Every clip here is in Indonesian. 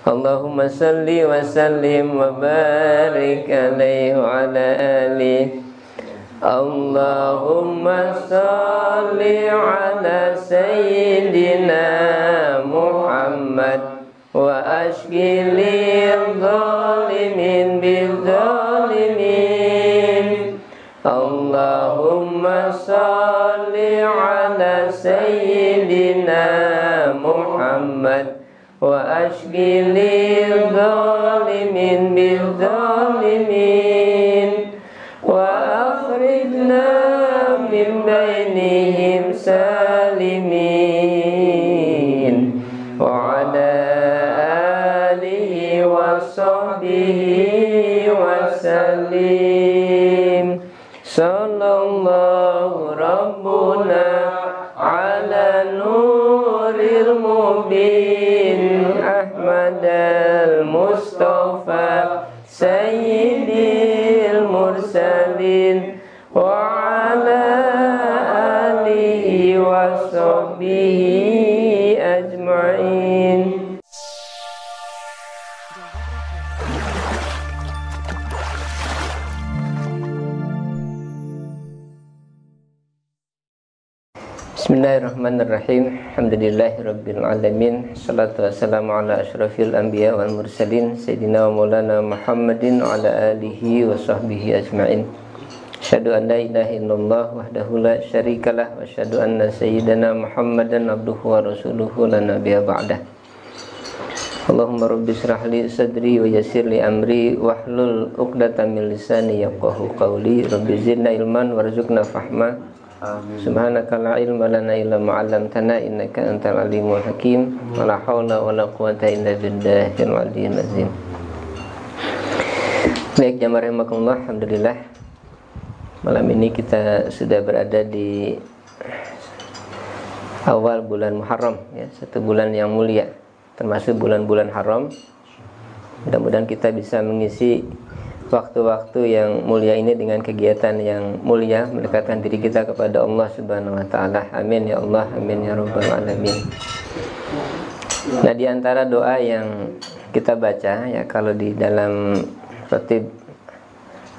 Allahumma salli wa sallim wa barik alaihi wa ala alihi. Allahumma salli ala sayyidina Muhammad wa ashghilil zalimin bil zalimin. Allahumma salli ala sayyidina Muhammad wa ashghilil zalimin bil zalimin. Wa akhrijna min bainihim salimin. Wa ala alihi wa sahbihi wa sallim. Sallallahu Rabbuna ala nuril mubin Ahmad al-Mustafa Sayyidil Mursalin wa ala alihi wa sahbihi ajma'in. Bismillahirrahmanirrahim. Alhamdulillahirabbil alamin. Shalatu wassalamu ala asyrafil anbiya wal mursalin sayyidina wa maulana Muhammadin wa ala alihi wa sahbihi ajma'in. Asyhadu an la ilaha illallah wahdahu la syarikalah wa asyhadu anna sayyidana Muhammadan abduhu wa rasuluhu la nabiyya ba'dah. Allahumma rabbi shrah li sadri wa yassir li amri wahlul 'uqdatam min lisani yafqahu qawli. Rabbi zidna ilman warzuqna fahma. Subhanaka la ilma lana illa ma 'allamtana innaka antal alimul hakim. Wala haula wala quwwata illa billahil aliyyil azim. Baik, jamaah rahimakumullah, alhamdulillah. Malam ini kita sudah berada di awal bulan Muharram ya, satu bulan yang mulia termasuk bulan-bulan haram. Mudah-mudahan kita bisa mengisi waktu-waktu yang mulia ini dengan kegiatan yang mulia, mendekatkan diri kita kepada Allah Subhanahu wa taala. Amin ya Allah, amin ya rabbal alamin. Nah, di antara doa yang kita baca ya, kalau di dalam Ratib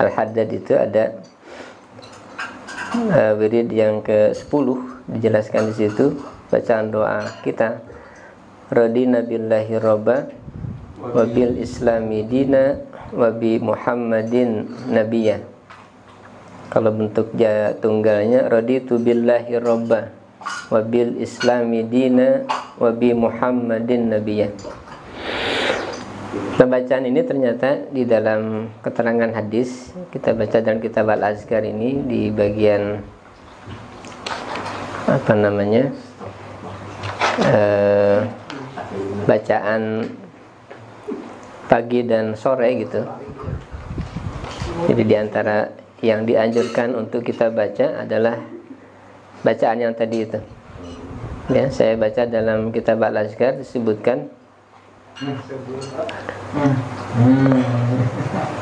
Al-Haddad itu ada wirid yang ke-10 dijelaskan di situ, bacaan doa kita. Radina billahi robba wa bil islami dina wa bi Muhammadin nabiyya. Kalau bentuk tunggalnya raditu billahi robba wa bil islami dina wa bi Muhammadin nabiyya. Pembacaan ini ternyata di dalam keterangan hadis, kita baca dalam kitab Al-Azkar ini di bagian bacaan pagi dan sore gitu. Jadi diantara yang dianjurkan untuk kita baca adalah bacaan yang tadi itu. Ya, saya baca dalam kitab Al-Azkar disebutkan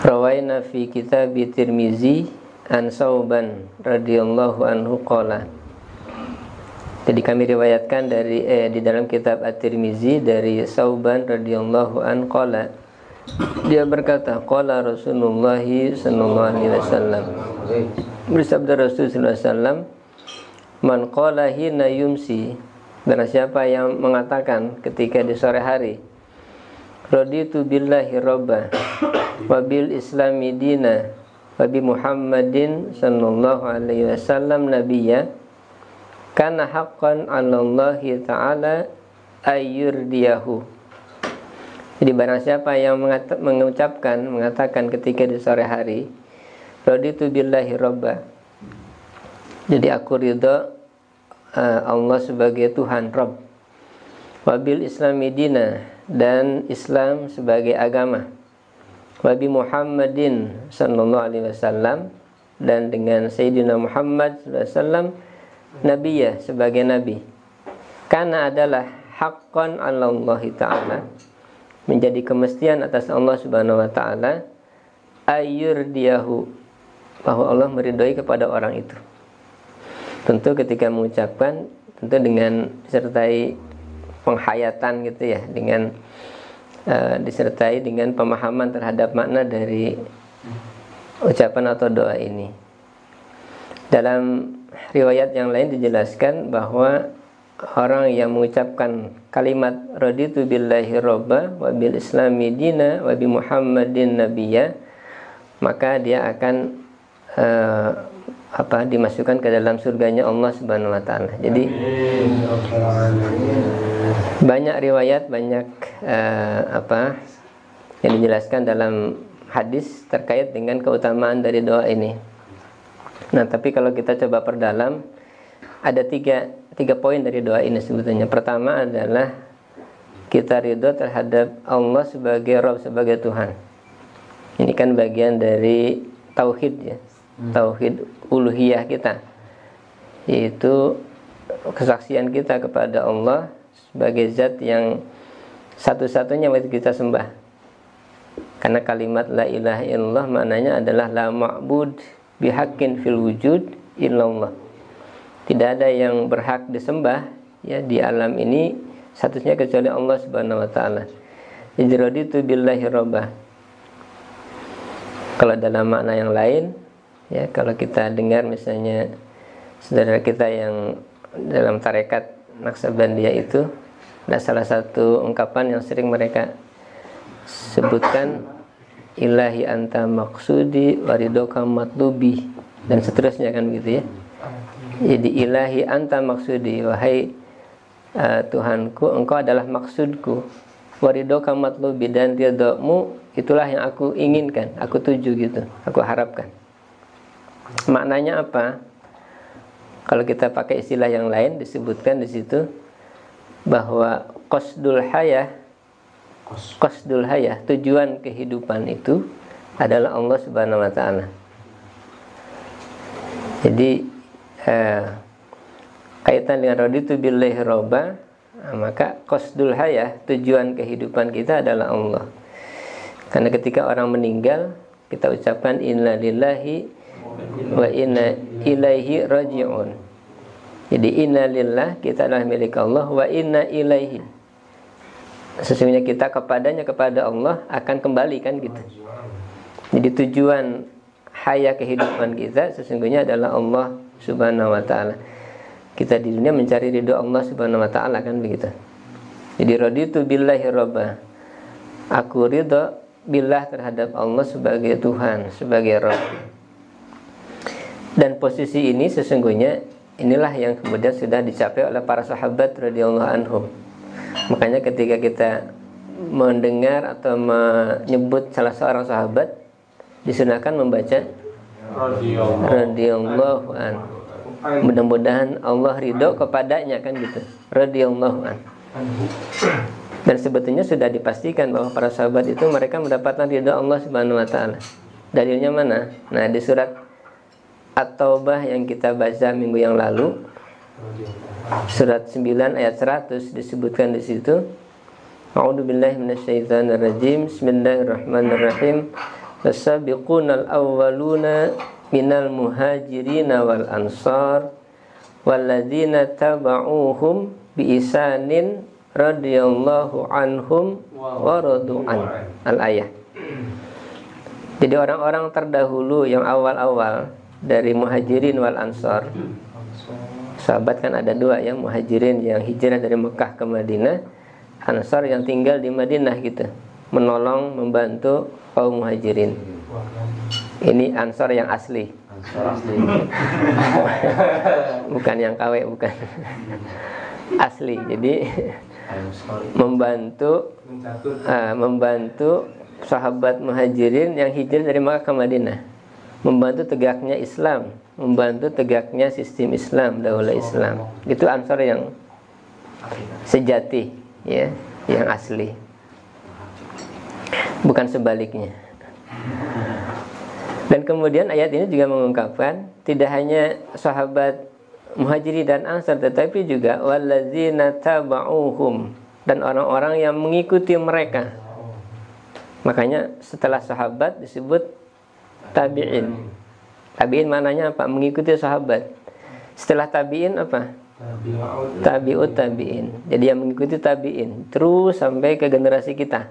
Rawaina fi kitab Tirmizi an Sauban radhiyallahu anhu qala. Jadi kami riwayatkan dari di dalam kitab At-Tirmizi dari Sauban radhiyallahu anhu qala. Dia berkata, qala Rasulullah sallallahu alaihi wasallam. Bersabda Rasul sallallahu alaihi wasallam, man qala hina yumsi, barang siapa yang mengatakan ketika di sore hari, raditu billahi robba wa bil islami dina wa bi Muhammadin sallallahu alaihi wasallam nabiyya, kana haqqan 'ala Allah ta'ala ayyurdiyahu. Jadi barang siapa yang mengatakan ketika di sore hari, raditu billahi robba, jadi aku ridha Allah sebagai Tuhan, Rabb, wabil islami dina, dan Islam sebagai agama, wabi Muhammadin sallallahu alaihi wasallam, dan dengan Sayyidina Muhammad sallallahu alaihi wasallam nabiyya, sebagai nabi. Karena adalah haqqan 'ala Allah ta'ala, menjadi kemestian atas Allah Subhanahu wa taala, ayyurdiyahu, bahwa Allah meridhoi kepada orang itu. Tentu ketika mengucapkan, tentu dengan disertai penghayatan gitu ya, dengan disertai dengan pemahaman terhadap makna dari ucapan atau doa ini. Dalam riwayat yang lain dijelaskan bahwa orang yang mengucapkan kalimat raditu billahi robba wa bil islami dina wa bi muhammadin nabiyya, maka dia akan dimasukkan ke dalam surganya Allah Subhanahu wa taala. Jadi banyak riwayat, banyak yang dijelaskan dalam hadis terkait dengan keutamaan dari doa ini. Nah, tapi kalau kita coba perdalam, ada tiga poin dari doa ini sebetulnya. Pertama adalah kita ridho terhadap Allah sebagai Rabb, sebagai Tuhan. Ini kan bagian dari tauhid ya, tauhid uluhiyah kita, yaitu kesaksian kita kepada Allah sebagai zat yang satu-satunya wajib kita sembah. Karena kalimat la ilaha illallah maknanya adalah la ma'bud bihaqqin fil wujud illallah. Tidak ada yang berhak disembah ya di alam ini satunya kecuali Allah Subhanahu wa taala. Raditu billahi robba. Kalau dalam makna yang lain ya, kalau kita dengar misalnya saudara kita yang dalam tarekat Naqsabandiyah itu, ada salah satu ungkapan yang sering mereka sebutkan, ilahi anta maksudi waridoka matlubi, dan seterusnya kan begitu ya. Jadi ilahi anta maksudi, wahai Tuhanku, engkau adalah maksudku, waridoka matlubi, dan ridhomu itulah yang aku inginkan, aku tuju gitu, aku harapkan. Maknanya apa? Kalau kita pakai istilah yang lain disebutkan di situ bahwa qasdul hayah, tujuan kehidupan itu adalah Allah Subhanahu wa taala. Jadi kaitan dengan raditu billahi robba, maka qasdul hayah, tujuan kehidupan kita adalah Allah. Karena ketika orang meninggal, kita ucapkan inna lillahi wa inna ilaihi raji'un. Jadi inna lillah, kita adalah milik Allah, wa inna ilaihi, sesungguhnya kita kepadanya, kepada Allah akan kembali kan gitu. Jadi tujuan hayat kehidupan kita sesungguhnya adalah Allah Subhanahu wa taala. Kita di dunia mencari ridho Allah Subhanahu wa taala kan begitu. Jadi raditu billahi robba, aku ridho billah terhadap Allah sebagai Tuhan, sebagai Rabb. Dan posisi ini sesungguhnya inilah yang kemudian sudah dicapai oleh para sahabat radhiyallahu anhum. Makanya ketika kita mendengar atau menyebut salah seorang sahabat, disunahkan membaca radhiyallahu anhu. Mudah-mudahan Allah ridho kepadanya kan gitu. Radhiyallahu anhu. Dan sebetulnya sudah dipastikan bahwa para sahabat itu mereka mendapatkan ridho Allah Subhanahu wa taala. Dalilnya mana? Nah, di surat At-Taubah yang kita baca minggu yang lalu, surat 9 ayat 100 disebutkan di situ, A'udzubillahi minasyaitonirrajim. Bismillahirrahmanirrahim. Wasabiqunal awwaluna minal muhajirin wal ansar walladzina taba'uuhum biisanin radhiyallahu anhum wa radu an. Al-ayah. Jadi orang-orang terdahulu yang awal-awal dari muhajirin wal ansar. Sahabat kan ada dua ya, muhajirin yang hijrah dari Mekah ke Madinah, ansar yang tinggal di Madinah gitu, menolong, membantu kaum muhajirin. Ini ansar yang asli. Bukan yang KW, bukan. Asli. Jadi membantu sahabat muhajirin yang hijrah dari Mekah ke Madinah, membantu tegaknya Islam, membantu tegaknya sistem Islam, daulah Islam. Itu ansar yang sejati ya, yang asli. Bukan sebaliknya. Dan kemudian ayat ini juga mengungkapkan tidak hanya sahabat muhajirin dan ansar, tetapi juga walladzina taba'uhum, dan orang-orang yang mengikuti mereka. Makanya setelah sahabat disebut tabi'in. Tabi'in maknanya apa? Mengikuti sahabat. Setelah tabi'in apa? Tabi'ut tabi'in. Jadi yang mengikuti tabi'in terus sampai ke generasi kita.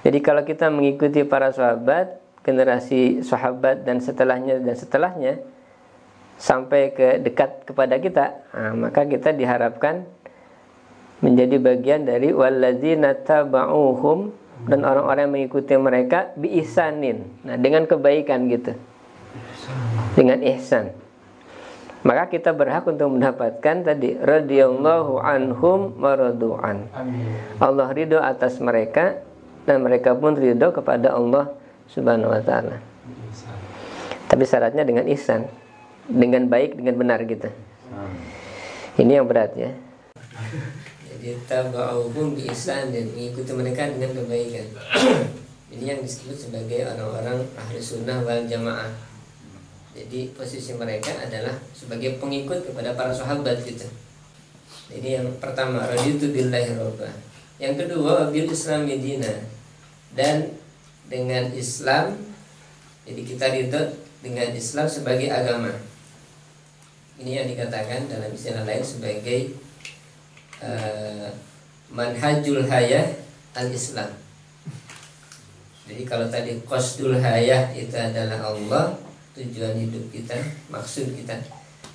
Jadi kalau kita mengikuti para sahabat, generasi sahabat dan setelahnya sampai ke dekat kepada kita, maka kita diharapkan menjadi bagian dari walladzina taba'uhum, dan orang-orang yang mengikuti mereka bi ihsanin. Nah, dengan kebaikan gitu. Dengan ihsan. Maka kita berhak untuk mendapatkan tadi radhiyallahu anhum wa radu'an. Allah ridho atas mereka dan mereka pun ridho kepada Allah Subhanahu wa taala. Tapi syaratnya dengan ihsan, dengan baik, dengan benar gitu. Ini yang berat ya. Jadi tabauhum bi ihsan, dan mengikuti mereka dengan kebaikan. Ini yang disebut sebagai orang-orang ahli sunnah wal jamaah. Jadi posisi mereka adalah sebagai pengikut kepada para sahabat gitu. Jadi yang pertama raditu billahi robba. Yang kedua bil islami dina, dan dengan Islam, jadi kita ridho dengan Islam sebagai agama. Ini yang dikatakan dalam istilah lain sebagai manhajul hayah al-Islam. Jadi kalau tadi qasdul hayah itu adalah Allah, tujuan hidup kita, maksud kita.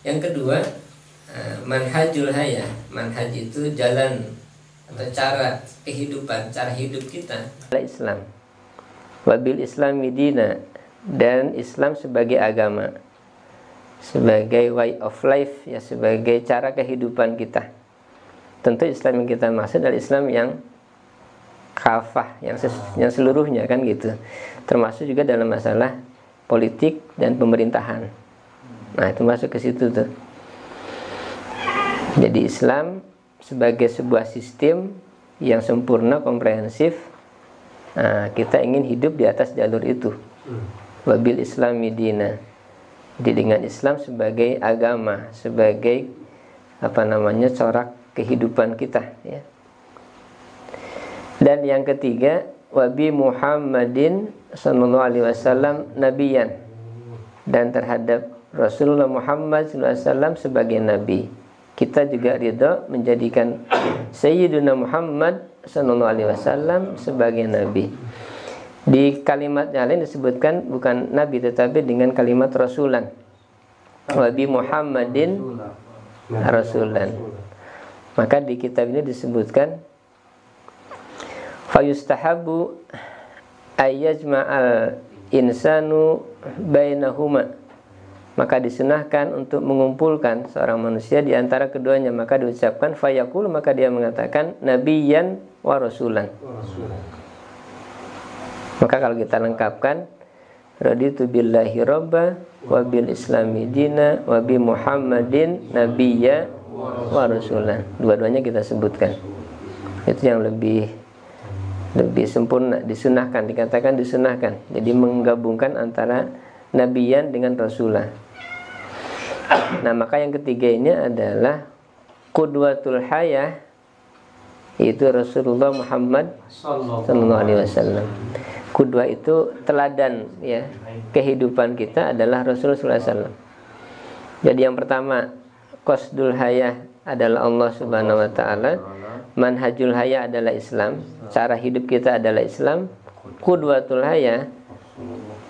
Yang kedua, manhajul hayah. Manhaj itu jalan atau cara kehidupan, cara hidup kita. Islam. Wabil Islami dina, dan Islam sebagai agama, sebagai way of life ya, sebagai cara kehidupan kita. Tentu Islam yang kita maksud adalah Islam yang kafah, yang seluruhnya kan gitu. Termasuk juga dalam masalah politik dan pemerintahan. Nah, itu masuk ke situ tuh. Jadi Islam sebagai sebuah sistem yang sempurna, komprehensif. Nah, kita ingin hidup di atas jalur itu. Wabil Islami dina. Jadi dengan Islam sebagai agama, sebagai corak kehidupan kita ya. Dan yang ketiga, wabi Muhammadin sallallahu alaihi wasallam nabiyan, dan terhadap Rasulullah Muhammad sallallahu alaihi wasallam sebagai nabi. Kita juga ridho menjadikan Sayyiduna Muhammad sallallahu alaihi wasallam sebagai nabi. Di kalimat yang lain disebutkan bukan nabi tetapi dengan kalimat rasulan. Wabi Muhammadin rasulan. Maka di kitab ini disebutkan fayustahabu ayyajma'al insanu bainahuma, maka disunahkan untuk mengumpulkan seorang manusia di antara keduanya. Maka diucapkan fayaqul, maka dia mengatakan nabiyyan wa rasulan. Maka kalau kita lengkapkan raditu billahi robba wa bil islami dina wa bi muhammadin nabiyya wa rasulan. Dua-duanya kita sebutkan. Itu yang lebih sempurna, disunahkan, dikatakan disunahkan. Jadi menggabungkan antara nabiyan dengan rasulah. Nah, maka yang ketiga ini adalah qudwatul hayah, yaitu Rasulullah Muhammad sallallahu alaihi wasallam. Qudwah itu teladan ya, kehidupan kita adalah Rasulullah sallallahu alaihi wasallam. Jadi yang pertama, qasdul hayah adalah Allah Subhanahu wa taala. Manhajul hayah adalah Islam, cara hidup kita adalah Islam. Qudwatul hayah,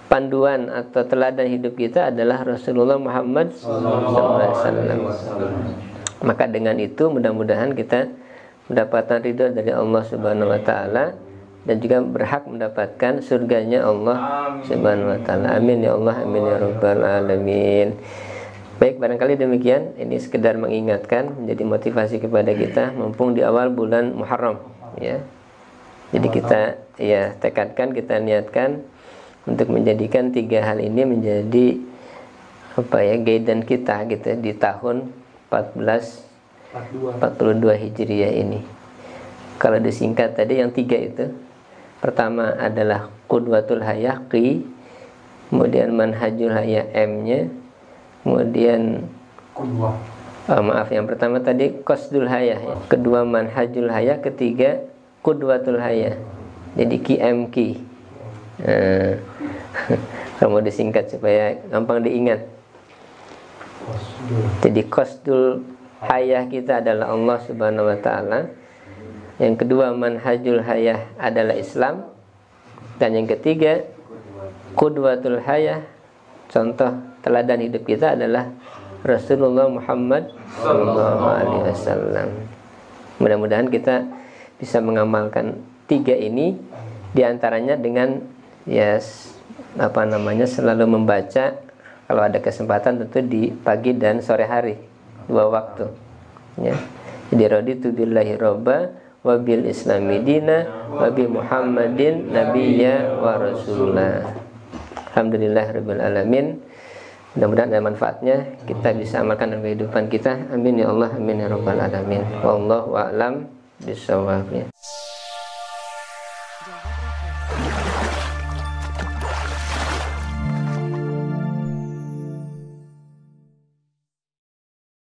panduan atau teladan hidup kita adalah Rasulullah Muhammad SAW. Maka dengan itu mudah-mudahan kita mendapatkan ridho dari Allah Subhanahu wa taala dan juga berhak mendapatkan surganya Allah Subhanahu wa taala. Amin ya Allah, amin ya rabbal alamin. Baik, barangkali demikian. Ini sekedar mengingatkan, menjadi motivasi kepada kita mumpung di awal bulan Muharram ya. Jadi kita ya tekadkan, kita niatkan untuk menjadikan tiga hal ini menjadi guidance kita gitu di tahun 1442 Hijriah ini. Kalau disingkat tadi yang tiga itu, pertama adalah qudwatul hayah qi, kemudian manhajul hayah M-nya, kemudian yang pertama tadi qasdul hayah ya. Kedua manhajul hayah, ketiga qudwatul hayah. Jadi QMQ. Kamu disingkat supaya gampang diingat. Jadi qasdul hayah kita adalah Allah Subhanahu wa taala. Yang kedua manhajul hayah adalah Islam. Dan yang ketiga, qudwatul hayah, contoh teladan hidup kita adalah Rasulullah Muhammad sallallahu alaihi wasallam. Mudah-mudahan kita bisa mengamalkan tiga ini, diantaranya dengan selalu membaca kalau ada kesempatan, tentu di pagi dan sore hari, 2 waktu ya. Jadi raditu billahi robba wa bil islami dina wa bi muhammadin nabiyya wa rasulah. Alhamdulillah rabbil alamin. Mudah-mudahan ada manfaatnya, kita bisa amalkan dalam kehidupan kita. Amin ya Allah, amin ya rabbal alamin. Wallahu a'lam bishawab.